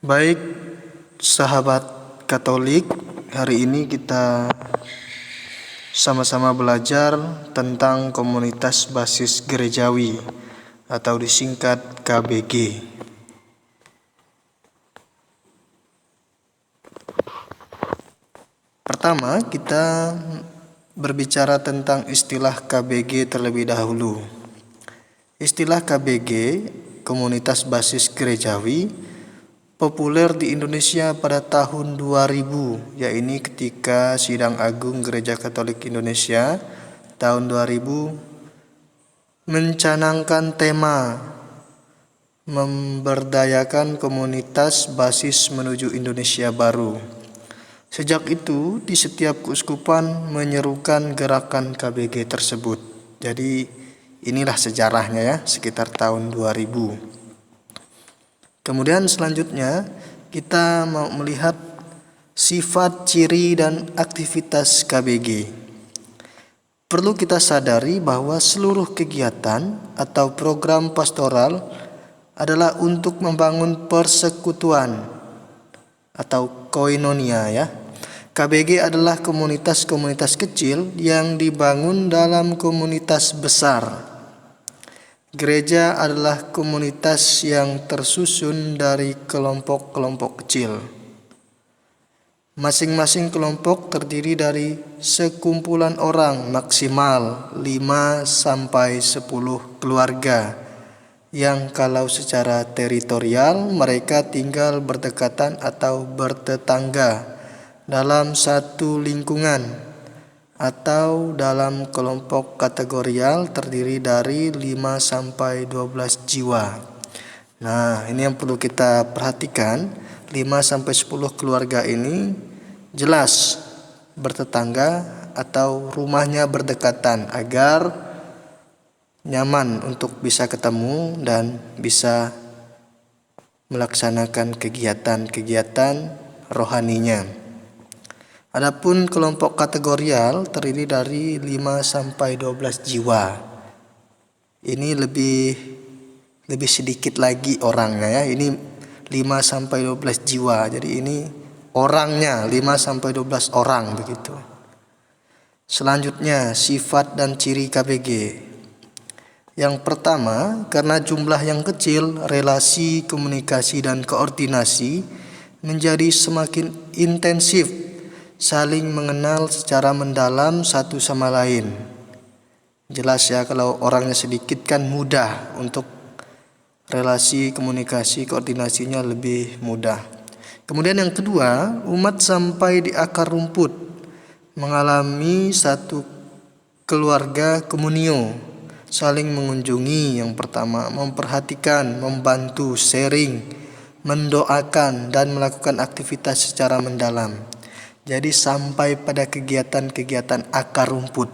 Baik, sahabat Katolik, hari ini kita sama-sama belajar tentang komunitas basis gerejawi atau disingkat KBG. Pertama, kita berbicara tentang istilah KBG terlebih dahulu. Istilah KBG, komunitas basis gerejawi, populer di Indonesia pada tahun 2000, yaitu ketika Sidang Agung Gereja Katolik Indonesia tahun 2000 mencanangkan tema memberdayakan komunitas basis menuju Indonesia baru. Sejak itu, di setiap keuskupan menyerukan gerakan KBG tersebut. Jadi inilah sejarahnya ya, sekitar tahun 2000. Kemudian selanjutnya kita mau melihat sifat, ciri, dan aktivitas KBG. Perlu kita sadari bahwa seluruh kegiatan atau program pastoral adalah untuk membangun persekutuan atau koinonia ya. KBG adalah komunitas-komunitas kecil yang dibangun dalam komunitas besar. Gereja adalah komunitas yang tersusun dari kelompok-kelompok kecil. Masing-masing kelompok terdiri dari sekumpulan orang maksimal 5-10 keluarga yang kalau secara teritorial mereka tinggal berdekatan atau bertetangga dalam satu lingkungan, atau dalam kelompok kategorial terdiri dari 5-12 jiwa. Nah, ini yang perlu kita perhatikan. 5-10 keluarga ini jelas bertetangga atau rumahnya berdekatan agar nyaman untuk bisa ketemu dan bisa melaksanakan kegiatan-kegiatan rohaninya. Adapun kelompok kategorial terdiri dari 5-12 jiwa. Ini lebih sedikit lagi orangnya ya. Ini 5-12 jiwa. Jadi ini orangnya 5-12 orang begitu. Selanjutnya sifat dan ciri KBG. Yang pertama, karena jumlah yang kecil, relasi, komunikasi, dan koordinasi menjadi semakin intensif, saling mengenal secara mendalam satu sama lain. Jelas ya, kalau orangnya sedikit kan mudah untuk relasi, komunikasi, koordinasinya lebih mudah. Kemudian yang kedua, umat sampai di akar rumput mengalami satu keluarga komunio, saling mengunjungi. Yang pertama, memperhatikan, membantu, sharing, mendoakan, dan melakukan aktivitas secara mendalam. Jadi sampai pada kegiatan-kegiatan akar rumput,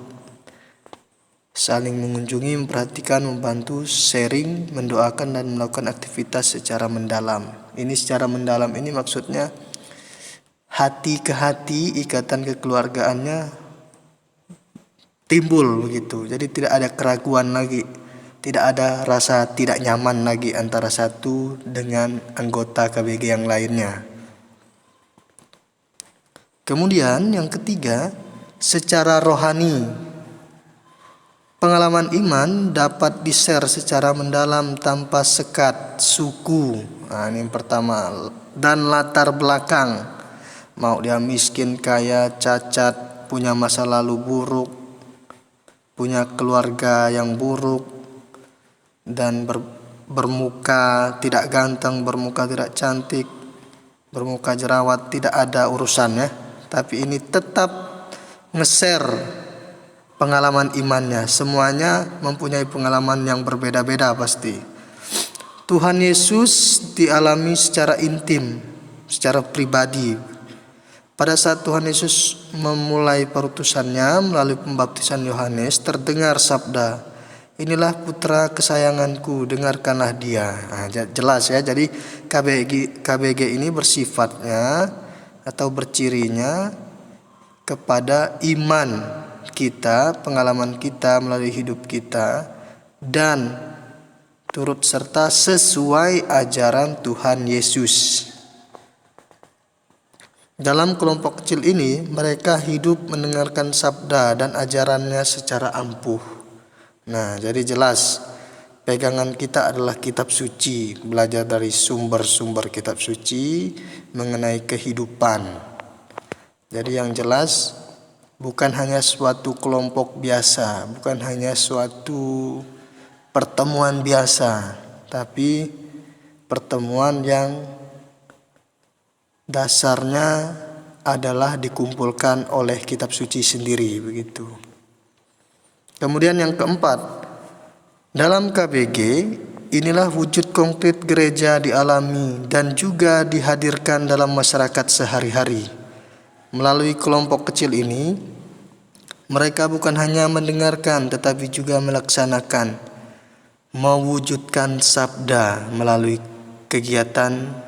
saling mengunjungi, memperhatikan, membantu, sharing, mendoakan, dan melakukan aktivitas secara mendalam. Ini secara mendalam ini maksudnya hati ke hati, ikatan kekeluargaannya timbul begitu. Jadi tidak ada keraguan lagi, tidak ada rasa tidak nyaman lagi antara satu dengan anggota KBG yang lainnya. Kemudian yang ketiga, secara rohani, pengalaman iman dapat di-share secara mendalam tanpa sekat suku. Nah, ini yang pertama. Dan latar belakang, mau dia miskin, kaya, cacat, punya masa lalu buruk, punya keluarga yang buruk, dan bermuka tidak ganteng, bermuka tidak cantik, bermuka jerawat, tidak ada urusannya. Tapi ini tetap nge-share pengalaman imannya. Semuanya mempunyai pengalaman yang berbeda-beda pasti. Tuhan Yesus dialami secara intim, secara pribadi. Pada saat Tuhan Yesus memulai perutusannya melalui pembaptisan Yohanes, terdengar sabda, "Inilah putra kesayanganku, dengarkanlah dia." Nah, jelas ya. Jadi KBG ini bersifatnya atau bercirinya kepada iman kita, pengalaman kita melalui hidup kita, dan turut serta sesuai ajaran Tuhan Yesus. Dalam kelompok kecil ini, mereka hidup mendengarkan sabda dan ajarannya secara ampuh. Nah, jadi jelas pegangan kita adalah kitab suci, belajar dari sumber-sumber kitab suci mengenai kehidupan. Jadi yang jelas bukan hanya suatu kelompok biasa, bukan hanya suatu pertemuan biasa, tapi pertemuan yang dasarnya adalah dikumpulkan oleh kitab suci sendiri, begitu. Kemudian yang keempat, dalam KBG inilah wujud konkret gereja dialami dan juga dihadirkan dalam masyarakat sehari-hari. Melalui kelompok kecil ini, mereka bukan hanya mendengarkan tetapi juga melaksanakan, mewujudkan sabda melalui kegiatan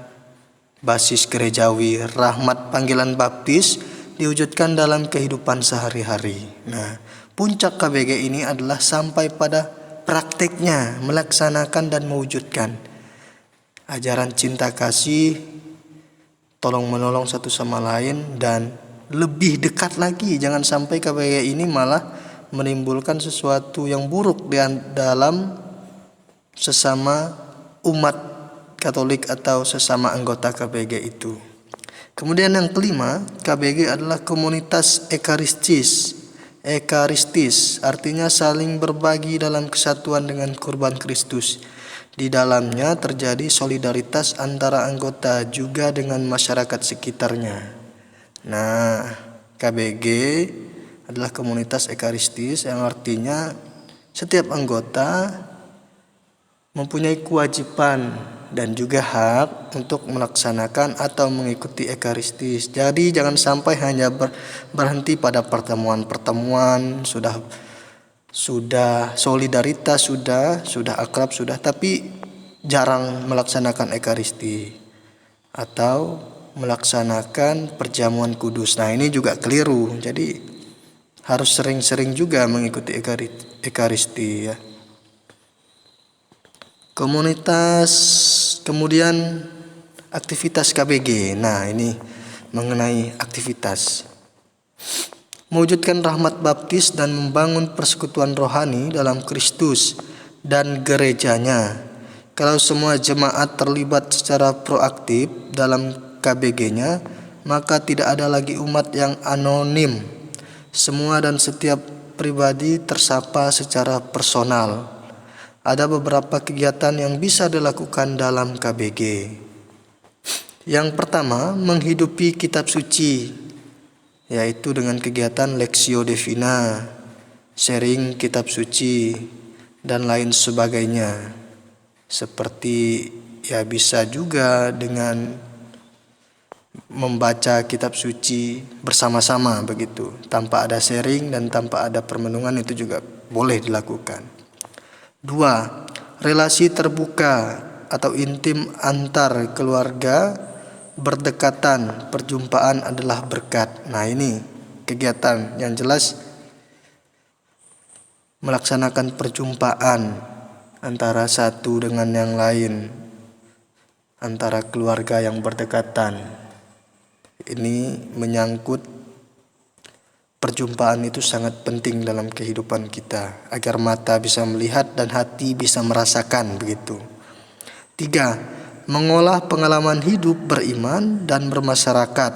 basis gerejawi. Rahmat panggilan baptis diwujudkan dalam kehidupan sehari-hari. Nah, puncak KBG ini adalah sampai pada prakteknya, melaksanakan dan mewujudkan ajaran cinta kasih, tolong menolong satu sama lain, dan lebih dekat lagi. Jangan sampai KBG ini malah menimbulkan sesuatu yang buruk di dalam sesama umat Katolik atau sesama anggota KBG itu. Kemudian yang kelima, KBG adalah komunitas ekaristis. Ekaristis artinya saling berbagi dalam kesatuan dengan kurban Kristus. Di dalamnya terjadi solidaritas antara anggota juga dengan masyarakat sekitarnya. Nah, KBG adalah komunitas ekaristis yang artinya setiap anggota mempunyai kewajiban dan juga hak untuk melaksanakan atau mengikuti ekaristis. Jadi jangan sampai hanya berhenti pada pertemuan-pertemuan, sudah solidaritas, sudah akrab, tapi jarang melaksanakan ekaristi atau melaksanakan perjamuan kudus. Nah, ini juga keliru. Jadi harus sering-sering juga mengikuti ekaristi ya. Komunitas, kemudian aktivitas KBG. Nah, ini mengenai aktivitas. Mewujudkan rahmat baptis dan membangun persekutuan rohani dalam Kristus dan gerejanya. Kalau semua jemaat terlibat secara proaktif dalam KBG-nya, maka tidak ada lagi umat yang anonim. Semua dan setiap pribadi tersapa secara personal. Ada beberapa kegiatan yang bisa dilakukan dalam KBG. Yang pertama, menghidupi kitab suci, yaitu dengan kegiatan Lectio Divina, sharing kitab suci, dan lain sebagainya. Seperti ya bisa juga dengan membaca kitab suci bersama-sama begitu, tanpa ada sharing dan tanpa ada permenungan, itu juga boleh dilakukan. 2. Relasi terbuka atau intim antar keluarga berdekatan, perjumpaan adalah berkat. Nah, ini kegiatan yang jelas melaksanakan perjumpaan antara satu dengan yang lain, antara keluarga yang berdekatan. Ini menyangkut perjumpaan itu sangat penting dalam kehidupan kita, agar mata bisa melihat dan hati bisa merasakan begitu. 3. Mengolah pengalaman hidup beriman dan bermasyarakat.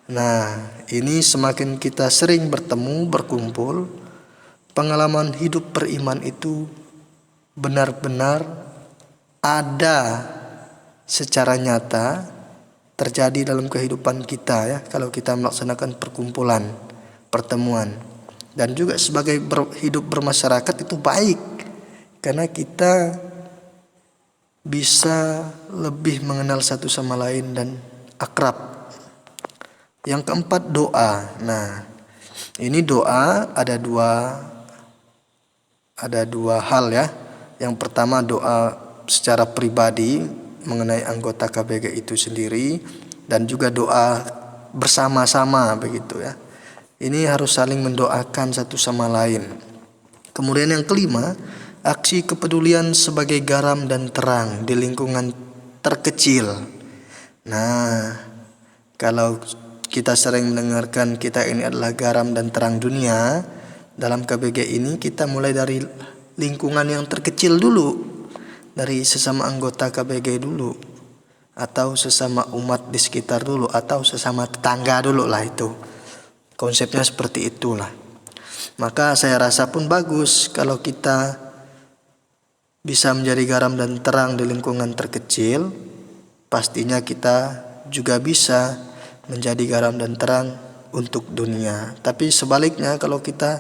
Nah, ini semakin kita sering bertemu, berkumpul, pengalaman hidup beriman itu benar-benar ada secara nyata terjadi dalam kehidupan kita ya, kalau kita melaksanakan perkumpulan, pertemuan. Dan juga sebagai hidup bermasyarakat itu baik, karena kita bisa lebih mengenal satu sama lain dan akrab. Yang keempat, doa. Nah, ini doa ada dua hal ya. Yang pertama, doa secara pribadi mengenai anggota KBG itu sendiri, dan juga doa bersama-sama begitu ya. Ini harus saling mendoakan satu sama lain. Kemudian yang kelima, aksi kepedulian sebagai garam dan terang di lingkungan terkecil. Nah, kalau kita sering mendengarkan kita ini adalah garam dan terang dunia. Dalam KBG ini kita mulai dari lingkungan yang terkecil dulu, dari sesama anggota KBG dulu, atau sesama umat di sekitar dulu, atau sesama tetangga dulu lah. Itu konsepnya seperti itulah. Maka saya rasa pun bagus kalau kita bisa menjadi garam dan terang di lingkungan terkecil. Pastinya kita juga bisa menjadi garam dan terang untuk dunia. Tapi sebaliknya, kalau kita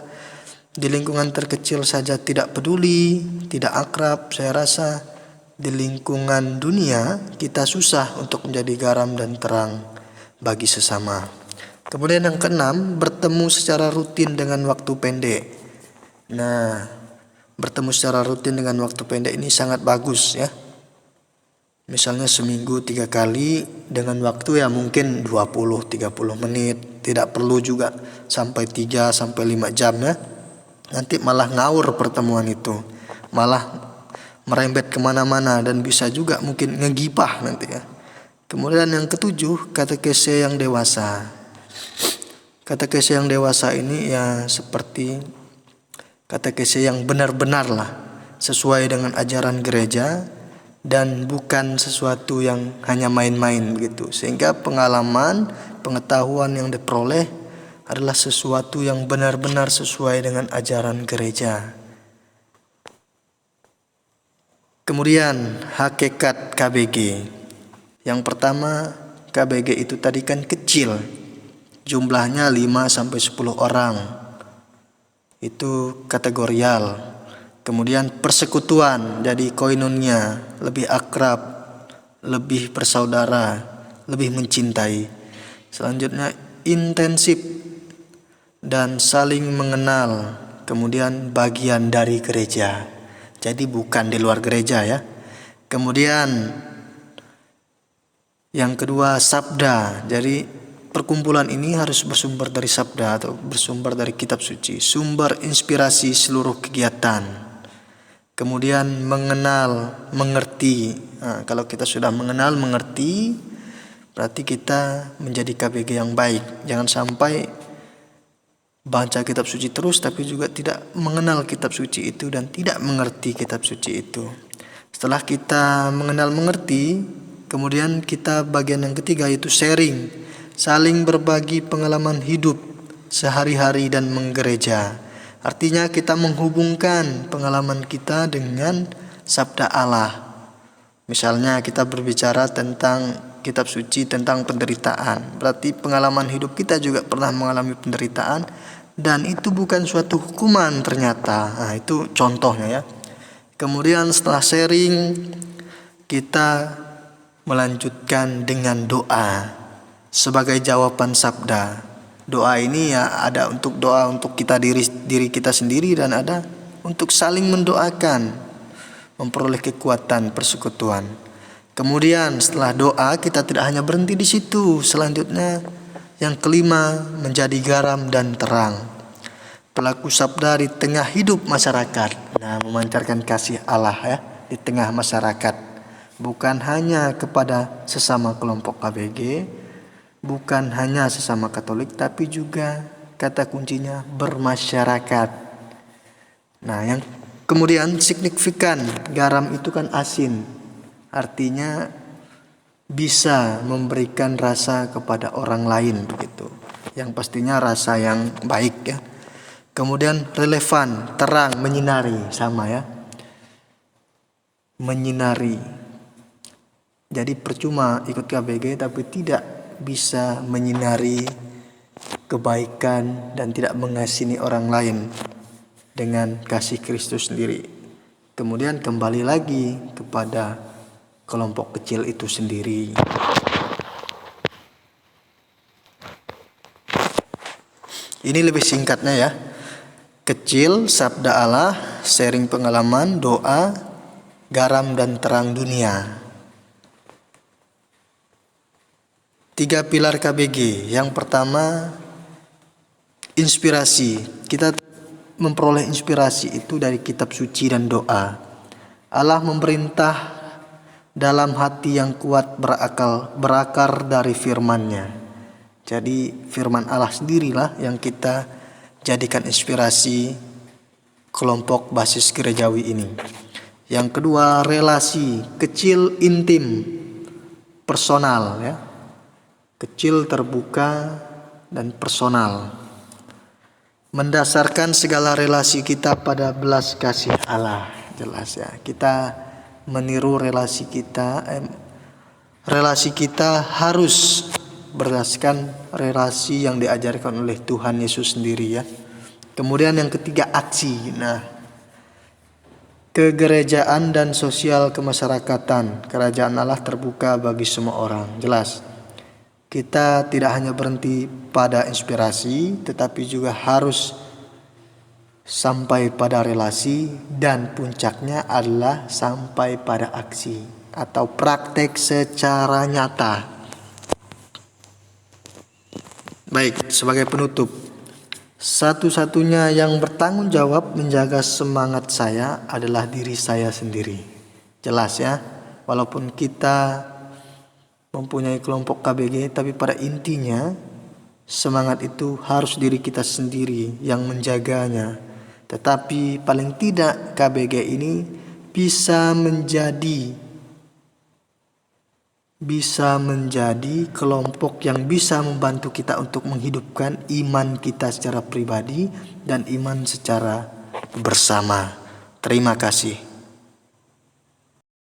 di lingkungan terkecil saja tidak peduli, tidak akrab, saya rasa di lingkungan dunia kita susah untuk menjadi garam dan terang bagi sesama. Kemudian yang keenam, bertemu secara rutin dengan waktu pendek. Nah, bertemu secara rutin dengan waktu pendek ini sangat bagus ya. Misalnya seminggu 3 kali dengan waktu ya mungkin 20-30 menit. Tidak perlu juga sampai 3-5 jam ya. Nanti malah ngawur pertemuan itu. Malah merembet kemana-mana dan bisa juga mungkin ngegibah nanti ya. Kemudian yang ketujuh, katekese yang dewasa. Katekese yang dewasa ini ya seperti katekese yang benar-benar lah sesuai dengan ajaran gereja dan bukan sesuatu yang hanya main-main begitu. Sehingga pengalaman, pengetahuan yang diperoleh adalah sesuatu yang benar-benar sesuai dengan ajaran gereja. Kemudian hakikat KBG. Yang pertama, KBG itu tadi kan kecil. Jumlahnya 5-10 orang. Itu kategorial. Kemudian persekutuan, jadi koinonia, lebih akrab, lebih bersaudara, lebih mencintai. Selanjutnya intensif dan saling mengenal. Kemudian bagian dari gereja. Jadi bukan di luar gereja ya. Kemudian yang kedua, sabda. Jadi perkumpulan ini harus bersumber dari sabda atau bersumber dari kitab suci, sumber inspirasi seluruh kegiatan. Kemudian mengenal, mengerti. Nah, kalau kita sudah mengenal, mengerti, berarti kita menjadi KBG yang baik. Jangan sampai baca kitab suci terus tapi juga tidak mengenal kitab suci itu dan tidak mengerti kitab suci itu. Setelah kita mengenal, mengerti, kemudian kita bagian yang ketiga yaitu sharing. Saling berbagi pengalaman hidup sehari-hari dan menggereja. Artinya kita menghubungkan pengalaman kita dengan sabda Allah. Misalnya kita berbicara tentang kitab suci, tentang penderitaan. Berarti pengalaman hidup kita juga pernah mengalami penderitaan. Dan itu bukan suatu hukuman ternyata. Nah, itu contohnya ya. Kemudian setelah sharing, kita melanjutkan dengan doa. Sebagai jawaban sabda. Doa ini ya ada untuk doa untuk kita diri kita sendiri dan ada untuk saling mendoakan, memperoleh kekuatan persekutuan. Kemudian setelah doa kita tidak hanya berhenti di situ. Selanjutnya yang kelima, menjadi garam dan terang. Pelaku sabda di tengah hidup masyarakat. Nah, memancarkan kasih Allah ya di tengah masyarakat. Bukan hanya kepada sesama kelompok KBG, bukan hanya sesama Katolik, tapi juga kata kuncinya bermasyarakat. Nah, yang kemudian signifikan, garam itu kan asin. Artinya bisa memberikan rasa kepada orang lain begitu. Yang pastinya rasa yang baik ya. Kemudian relevan, terang, menyinari, sama ya. Menyinari. Jadi percuma ikut KBG tapi tidak bisa menyinari kebaikan dan tidak mengasihani orang lain dengan kasih Kristus sendiri. Kemudian kembali lagi kepada kelompok kecil itu sendiri. Ini lebih singkatnya ya. Kecil, sabda Allah, sharing pengalaman, doa, garam dan terang dunia. 3 pilar KBG. Yang pertama, inspirasi. Kita memperoleh inspirasi itu dari kitab suci dan doa. Allah memerintah dalam hati yang kuat berakar dari firman-Nya. Jadi firman Allah sendirilah yang kita jadikan inspirasi kelompok basis gerejawi ini. Yang kedua, relasi kecil, intim, personal ya. Kecil, terbuka, dan personal. Mendasarkan segala relasi kita pada belas kasih Allah. Jelas ya. Kita meniru relasi kita. Relasi kita harus berdasarkan relasi yang diajarkan oleh Tuhan Yesus sendiri ya. Kemudian yang ketiga, aksi. Nah, kegerejaan dan sosial kemasyarakatan. Kerajaan Allah terbuka bagi semua orang. Jelas. Kita tidak hanya berhenti pada inspirasi, tetapi juga harus sampai pada relasi, dan puncaknya adalah sampai pada aksi atau praktek secara nyata. Baik, sebagai penutup, satu-satunya yang bertanggung jawab menjaga semangat saya adalah diri saya sendiri. Jelas ya, walaupun kita mempunyai kelompok KBG, tapi pada intinya semangat itu harus diri kita sendiri yang menjaganya. Tetapi paling tidak KBG ini bisa menjadi kelompok yang bisa membantu kita untuk menghidupkan iman kita secara pribadi dan iman secara bersama. Terima kasih.